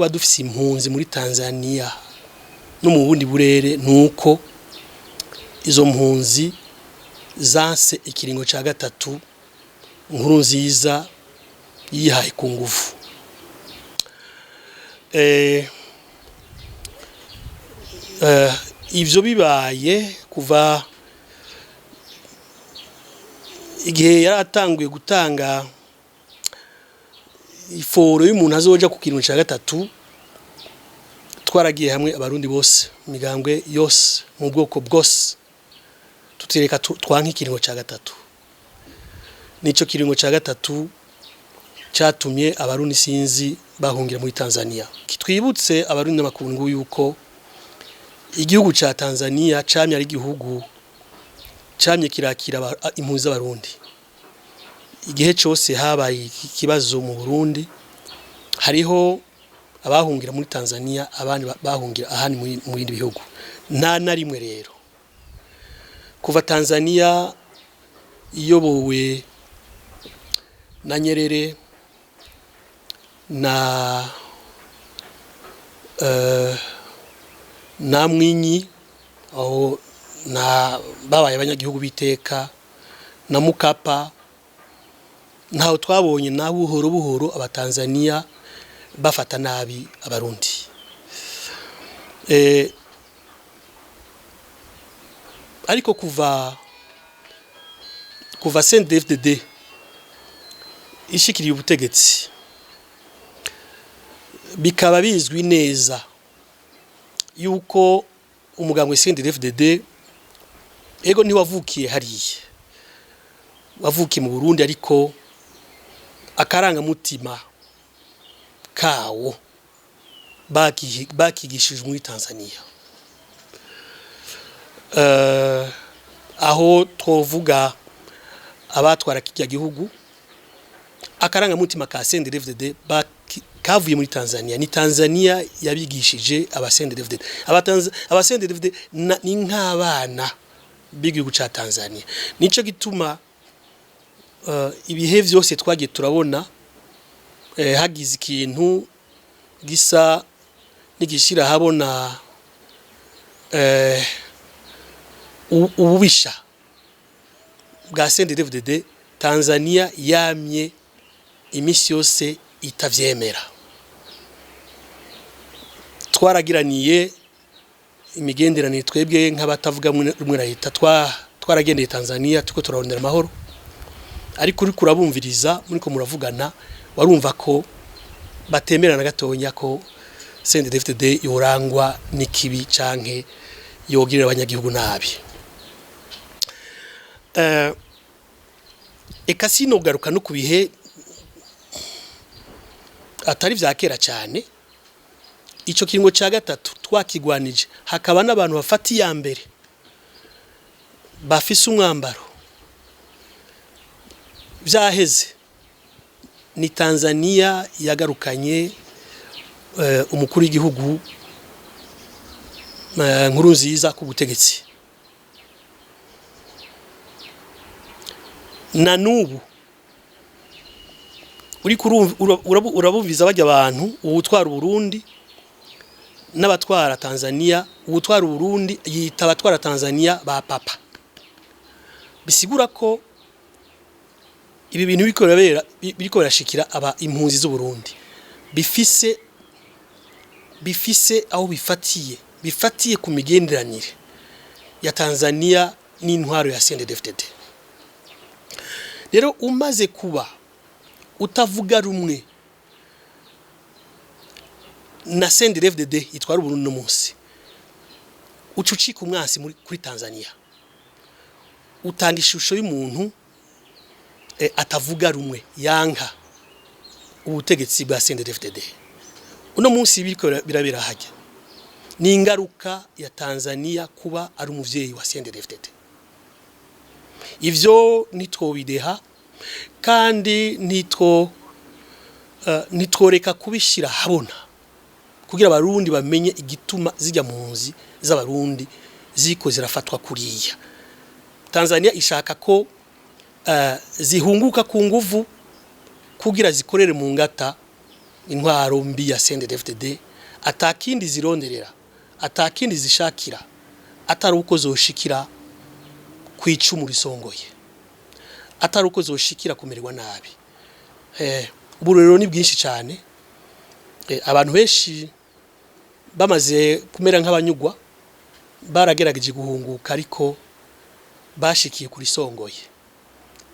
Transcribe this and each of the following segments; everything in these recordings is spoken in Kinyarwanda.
kuba dufise impunzi muri Tanzania no mu bundi burere nuko izo mpunzi zanse ikiringo ca gatatu nkuru nziza yihaye ku nguvu. Ivyo bibaye kuva igihe yaratanguye gutanga iforo y'umuntu azoja ku kiringo ca gatatu, twaragiye hamwe abarundi bose migambwe yose mu bwoko bwose tutireka twanka ikiringo ca gatatu. Nico kiringo ca gatatu cyatumye abarundi sinzi bahungira muri Tanzania. Kitwibutse abarundi n'amakungu yuko igihugu ca Tanzania camye ari igihugu camye kirakira impunzi z'abarundi. Igihe cyose habaye ikibazo mu Burundi hariho abahungira muri Tanzania abandi bahungira ahandi mu bindi bihugu. Nta na rimwe rero kuva Tanzania iyobowe na Nyerere na Mwinyi aho na babaye abanyagihugu biteka na Mukapa, ntaho twabonye na buhoro abatanzania bafata nabi abarundi. Ariko kuva CNDD-FDD ishikiriye ubutegetsi bikaba bizwi neza yuko umugambwe CNDD-FDD ego ntiwavukiye hariye, wavukiye mu Burundi ariko akaranga mutima kawo bakigishijwe muri Tanzania. Aho twovuga abatwara kijya gihugu akaranga mutima ka CNDD-FDD kavuye muri Tanzania. Ni Tanzania yabigishije CNDD-FDD. CNDD-FDD ni nk'abana b'igihugu ca Tanzania. Nico gituma ibihe vyose twagiye turabona hagize ikintu gisa nigishira habona ububisha bwa CNDD-FDD, Tanzania yamye imisi yose itavyemera. Twaragiraniye imigenderanire twebwe nk'abatavuga rumwe na leta, twaragendeye Tanzania tuko turarondera amahoro, ariko uri kurabumviriza muri ko muravugana warumva ko batemerana gatonya ko CNDD-FDD yorangwa n'ikibi canke yogirira abanyagihugu nabi. Eka sinogaruka no kubihe atari vya kera cyane. Ico kiringo ca gatatu twakigwanije, hakaba n'abantu bafati ya mbere bafise umwambaro vyaheze. Ni Tanzania yagarukanye umukuru w'igihugu nkuru nziza ku butegetsi. Na nubu uri urabumviza bajya abantu ubutwara Burundi n'abatwara Tanzania, ubutwara Burundi yita abatwara Tanzania ba papa. Bisigura ko ibi bintu biriko birashikira aba impunzi z'u Burundi bifise aho bifatiye ku migenderanire ya Tanzania n'intwaro ya CNDD-FDD. Rero umaze kuba utavuga rumwe na CNDD-FDD itwara Burundi no munsi, ucucika umwasi kuri Tanzania, utanga ishusho y'umuntu atavuga rumwe yanka ubutegetsi bwa CNDD-FDD. Uno munsi birabera hajya ni ingaruka ya Tanzania kuba ari umuvyeyi wa CNDD-FDD. Ivyo nitwobideha kandi nitworeka kubishira habona kugira abarundi bamenye igituma zijya munzi z'abarundi ziko zirafatwa kuriya. Tanzania ishaka ko zihunguka ku nguvu kugira zikorere mu ngata intwaro mbi ya CNDD-FDD atakindi zironderera atakindi zishakira atari uko zoshikira kwicumu risongoye atari uko zoshikira kumererwa nabi. Uburero ni bwinshi cyane, abantu benshi bamaze kumera nk'abanyugwa baragerageje guhunguka ariko bashikiye kuri songoye,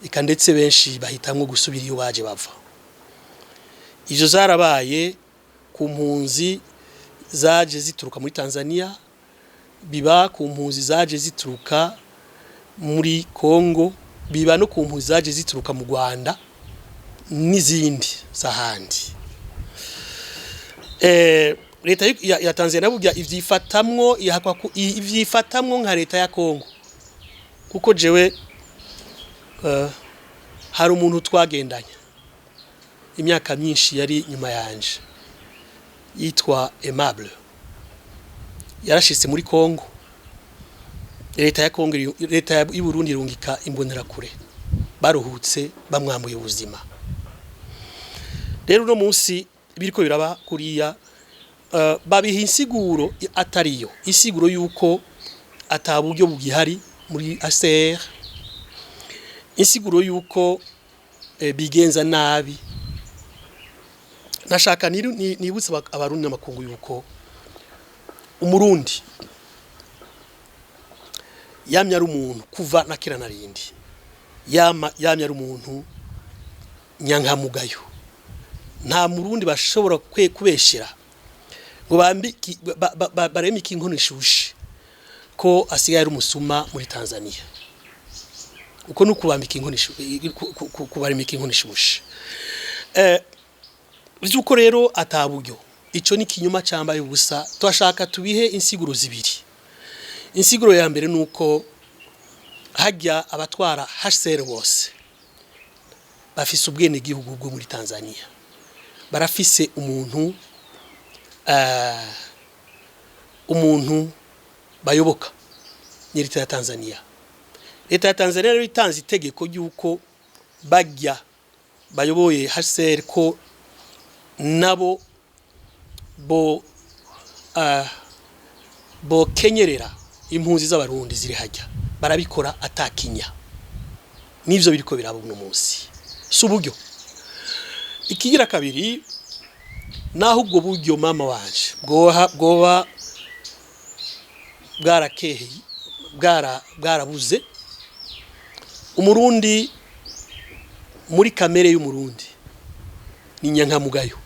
ika ndetse benshi bahitamwe gusubira iyo baje bava. Ivyo zarabaye ku mpunzi zaje zituruka muri Tanzania, biba ku mpunzi zaje zituruka muri Kongo, biba no ku mpunzi zaje zituruka mu Rwanda n'izindi zahandi. Leta ya Tanzania burya ivyifatamwo nka leta ya Kongo, kuko jewe hari umuntu twagendanye imyaka myinshi yari nyuma yanje yitwa Aimable, yarashitse muri Kongo. Leta ya Kongo, leta y'u Burundi irungika imbonera kure, baruhutse bamwambuye ubuzima. Rero no munsi biriko biraba kuriya babiha insiguro atariyo, insiguro yuko ataburyo bugihari muri ACR, insiguro yuko bigenza nabi. Nashaka nibutse abarundi n'amakungu yuko umurundi yamye ari umuntu kuva nakira narindi, yamye ari umuntu nyankamugayo. Nta murundi bashobora kubeshera ngo bareme ikinkono ishushe ko asigaye ari umusuma muri Tanzania, uko nukubambika inkono kubaremeka inkono ishushe. Byuko rero ataburyo, ico ni kinyuma cyambaye ubusa. Twashaka tubihe insiguro zibiri. Insiguro ya mbere nuko hajya abatwara HCR bose bafise ubwene gihugu bwo muri Tanzania, barafise umuntu bayoboka ni leta ya Tanzania. Leta ya Tanzania rero itanze itegeko yuko bajya bayoboye HCR ko nabo bo kenyerera impunzi z'abarundi ziri hajya, barabikora atakinya. Nivyo biriko biraba uno munsi, suburyo. Ikigira kabiri, naho ubwo buryo mama wanje bwoba bwarakeheye bwarabuze, umurundi muri kamere y'umurundi ni nyankamugayo.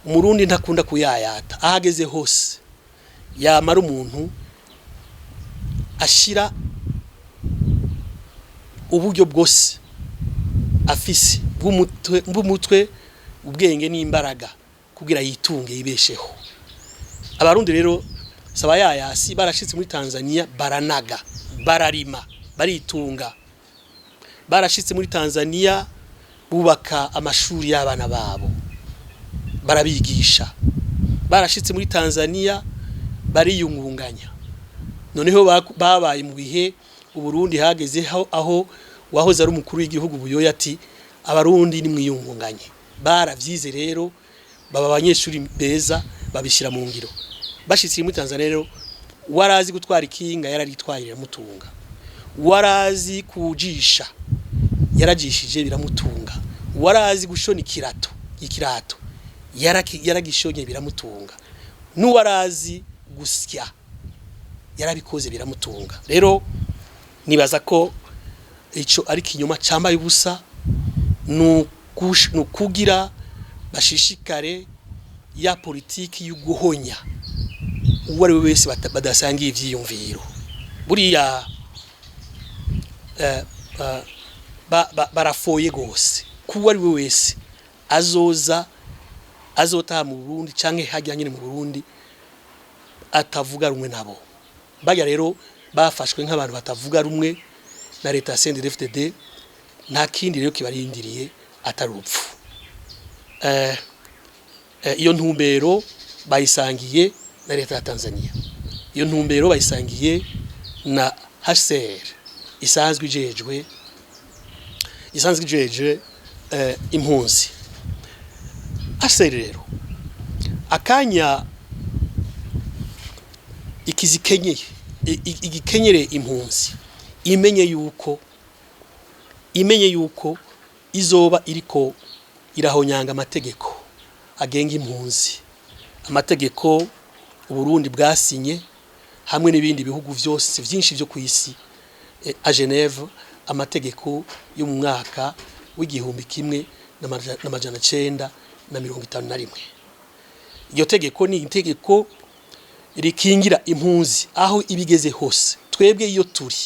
Umurundi ntakunda kuyayata, ahageze hose yamara umuntu ashira uburyo bwose afise bw'umutwe, ubwenge n'imbaraga kugira yitunge yibesheho. Abarundi rero saba yayasi barashitse muri Tanzania, baranaga, bararima, baritunga. Barashitse muri Tanzania bubaka amashuri y'abana babo, barabigisha. Barashitse muri Tanzania bariyungunganya. Noneho babaye mu bihe Uburundi hageze aho wahoze ari umukuru w'igihugu Buyoya ati abarundi ni mwiyungunganye. Baravyize rero baba abanyeshuri beza, babishira mu ngiro. Bashitse muri Tanzania rero warazi gutwara ikinga yararitwaye biramutunga, warazi kujisha yarajishije biramutunga, warazi gushona ikirato yaragishonye biramutunga, n'uwarazi gusya yarabikoze biramutunga. Rero nibaza ko ico ari kinyoma cambaye ubusa, nukugira bashishikare ya politiki y'uguhonya uwo ari wese badasangiye ivyiyumviro. Buriya barafoye gose kuwo ari wese azotaha mu Burundi canke hajyanye mu Burundi atavuga rumwe nabo. Bajya rero bafashwe nk'abantu batavuga rumwe na leta ya CNDD-FDD, nta kindi rero kibarindiriye atari urupfu. Iyo ntumbero bayisangiye na leta ya Tanzania, iyo ntumbero bayisangiye na HCR isanzwe ijejwe impunzi. haseri rero akanya igikenyere impunzi imenye yuko izoba iriko irahonyanga amategeko agenga impunzi, amategeko Uburundi bwasinye hamwe n'ibindi bihugu vyose vyinshi vyo kwisi a Geneve, amategeko yo mu mwaka w'igihumbi kimwe n'amajana 951. Iyo tegeko ni itegeko rikingira impunzi aho ibigeze hose. Twebwe iyo turi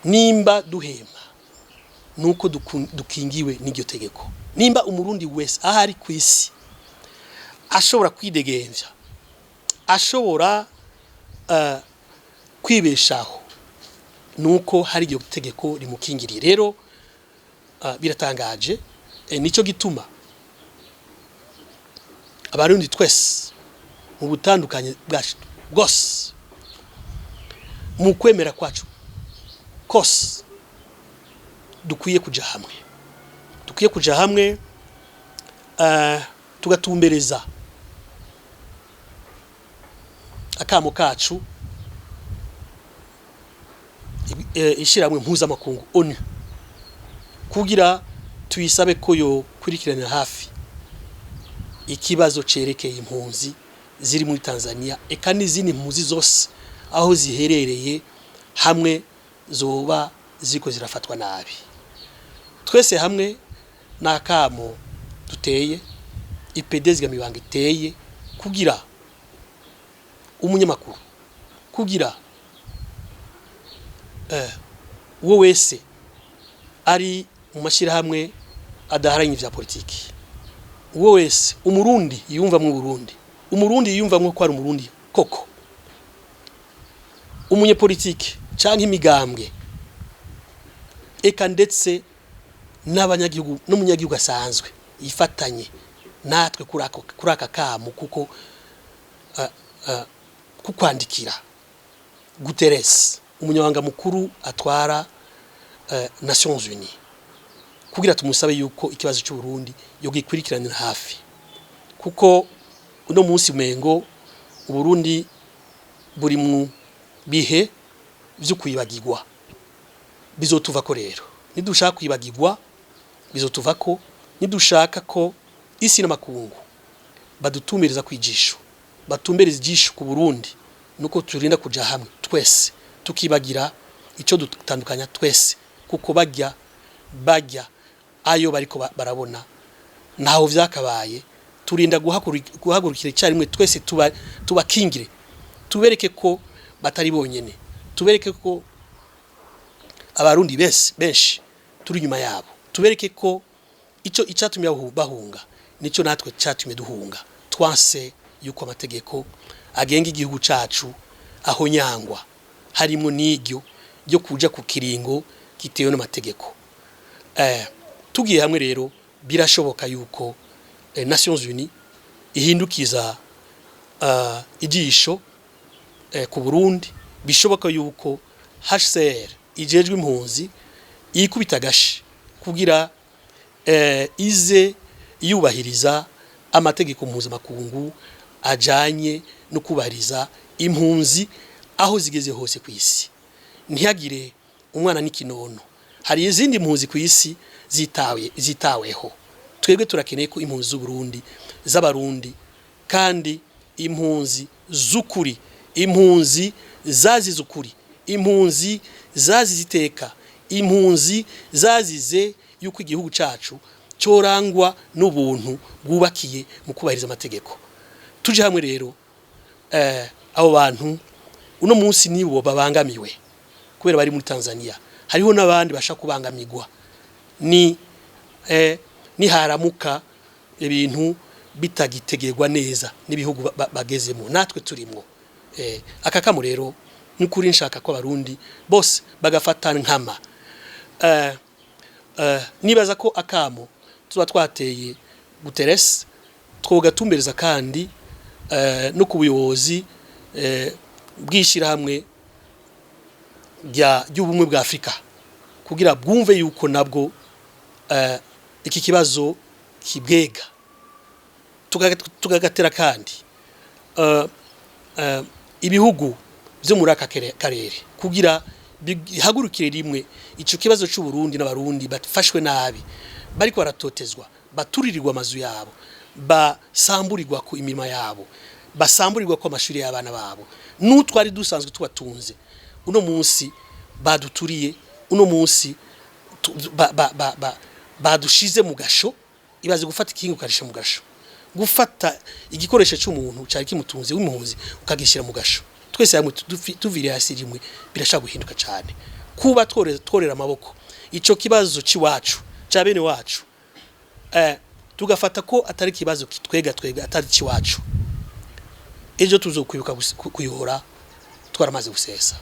nimba duhema nuko dukingiwe n'iryo tegeko. Nimba umurundi wese ahari kwisi ashobora kwidegemvya, ashobora kwibeshaho nuko hari iryo tegeko rimukingiriye. Rero biratangaje, nico gituma abarundi twese mu butandukanye bwacu bwose mu kwemera kwacu kose dukwiye kuja hamwe tugatumbereza akamo kacu ishiramwe mpuzamakungu ONU kugira tuyisabe ko yo kurikirana hafi ikibazo cerekeye impunzi ziri muri Tanzania eka n'izindi impunzi zose aho ziherereye hamwe zoba ziko zirafatwa nabi. Twese hamwe nakamo duteye ipedezga mibanga iteye kugira umunyamakuru, kugira uwo wese ari mu mashira hamwe adaharanye vya politiki, uwo wese umurundi yumva mu Burundi, umurundi yumva mwo ko ari umurundi koko, umunyepolitiki canke imigambwe eka ndetse n'abanyagihugu n'umunyagihugu asanzwe yifatanye natwe kuri aka kamo kuko kukwandikira Guterres umunyamabanga mukuru atwara Nations Unies kugira tumusabe yuko ikibazo cy'u Burundi yo gikurikiranira hafi, kuko uno munsi mengo u Burundi buri mu bihe byo kwibagirwa. Bizotuva ko rero nidushaka kwibagirwa, bizotuva ko nidushaka ko isi n'amakungu badutumiriza kwijisho, batumbereza ijisho ku Burundi, nuko turinda kuja hamwe twese tukibagira ico dutandukanya twese, kuko bajya ayo bariko barabona naho vyakabaye. Turinda guhagurukira icyarimwe twese tubakingire, tubereke ko batari bonyene, tubereke ko abarundi benshi turi nyuma yabo, tubereke ko ico icatumye bahunga nico natwe cyatumye duhunga. Twanse yuko amategeko agenga igihugu cacu aho nyangwa harimo n'iryo ryo kuja ku kiringo gitewe n'amategeko. Tugiye hamwe rero birashoboka yuko Nations Unies ihindukiza ijisho ku Burundi, bishoboka yuko HCR ijejwe impunzi ikubita gashi kugira ize yubahiriza amategeko mpuzamakungu ajanye no kubahiriza impunzi aho zigeze hose ku isi. Ntihagire umwana n'ikinono. Hari izindi impunzi ku isi zitaweho. Twebwe turakeneye ko impunzi z'u Burundi z'abarundi kandi impunzi z'ukuri, impunzi zazize ukuri, impunzi zaziziteka, impunzi zazize yuko igihugu cacu corangwa n'ubuntu bwubakiye mu kubahiriza amategeko. Tuje hamwe rero abo bantu uno munsi nibo babangamiwe kubera bari muri Tanzania. Hariho n'abandi bashaka kubangamirwa ni haramuka ibintu bitagitegerwa neza n'ibihugu bagezemo natwe turimo. Akakamo rero n'ukuri nshaka ko abarundi bose bagafatana nkama. Nibaza ko akamo tuba twateye Guterres twogatumbereza kandi no ku buyobozi bwishira hamwe y'ubumwe bwa Afrika kugira bwumve yuko nabwo iki kibazo kibwega tugagatera kandi ibihugu byo muri aka karere kugira bihagurukire rimwe ico kibazo cy'u Burundi n'abarundi bafashwe nabi bariko baratotezwa baturirirwa amazu yabo basamburirwa ku imirima yabo basamburirwa ko amashuri y'abana babo n'utwari dusanzwe tubatunze uno munsi baduturiye uno munsi badushize mu gasho ibaze gufata ikingu karisha mu gasho gufata igikoresho cy'umuntu cyari kimutunze w'impunzi ukagishira mu gasho twese hamwe tuvire hasi rimwe birashaka guhinduka cyane kuba tworera amaboko ico kibazo ciwacu ca bene wacu tugafata ko atari kibazo kitwega atari ciwacu ejo tuzokwibuka kuyihora twaramaze gusesa